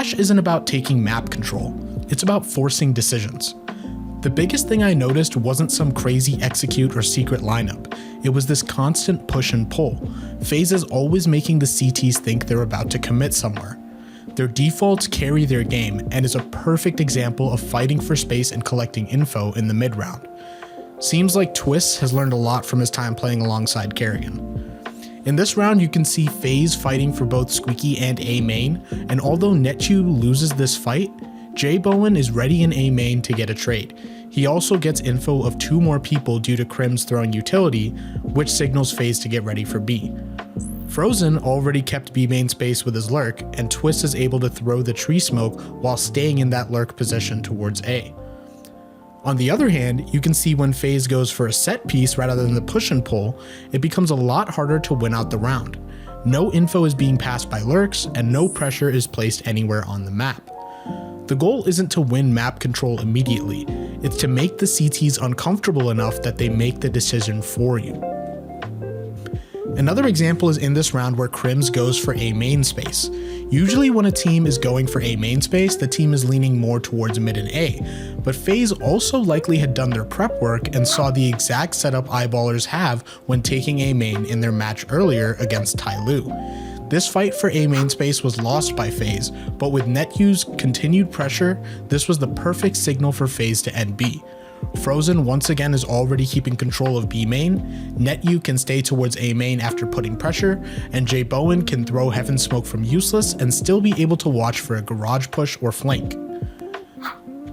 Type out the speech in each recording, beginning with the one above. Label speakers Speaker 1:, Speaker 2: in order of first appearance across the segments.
Speaker 1: Cash isn't about taking map control, it's about forcing decisions. The biggest thing I noticed wasn't some crazy execute or secret lineup, it was this constant push and pull. FaZe is always making the CTs think they're about to commit somewhere. Their defaults carry their game and is a perfect example of fighting for space and collecting info in the mid round. Seems like Twist has learned a lot from his time playing alongside Carrion. In this round you can see FaZe fighting for both Squeaky and A main, and although Netu loses this fight, J Bowen is ready in A main to get a trade. He also gets info of 2 more people due to Crims throwing utility, which signals FaZe to get ready for B. Frozen already kept B main space with his lurk, and Twist is able to throw the tree smoke while staying in that lurk position towards A. On the other hand, you can see when FaZe goes for a set piece rather than the push and pull, it becomes a lot harder to win out the round. No info is being passed by lurks, and no pressure is placed anywhere on the map. The goal isn't to win map control immediately, it's to make the CTs uncomfortable enough that they make the decision for you. Another example is in this round where Crims goes for A main space. Usually when a team is going for A main space, the team is leaning more towards mid and A, but FaZe also likely had done their prep work and saw the exact setup eyeballers have when taking A main in their match earlier against Tyloo. This fight for A main space was lost by FaZe, but with Netu's continued pressure, this was the perfect signal for FaZe to end B. Frozen once again is already keeping control of B main, Netu can stay towards A main after putting pressure, and J Bowen can throw Heaven Smoke from useless and still be able to watch for a garage push or flank.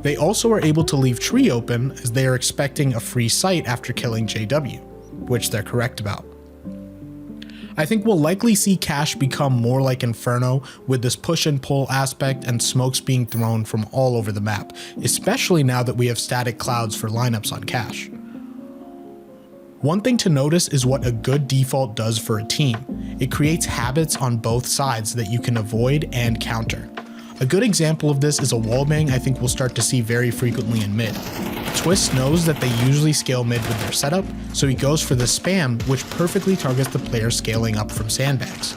Speaker 1: They also are able to leave tree open as they are expecting a free site after killing JW, which they're correct about. I think we'll likely see Cash become more like Inferno with this push and pull aspect and smokes being thrown from all over the map, especially now that we have static clouds for lineups on Cash. One thing to notice is what a good default does for a team. It creates habits on both sides that you can avoid and counter. A good example of this is a wallbang I think we'll start to see very frequently in mid. Twist knows that they usually scale mid with their setup, so he goes for the spam, which perfectly targets the player scaling up from sandbags.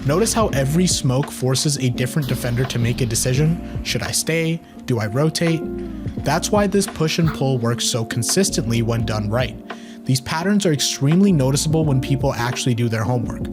Speaker 1: Notice how every smoke forces a different defender to make a decision. Should I stay? Do I rotate? That's why this push and pull works so consistently when done right. These patterns are extremely noticeable when people actually do their homework.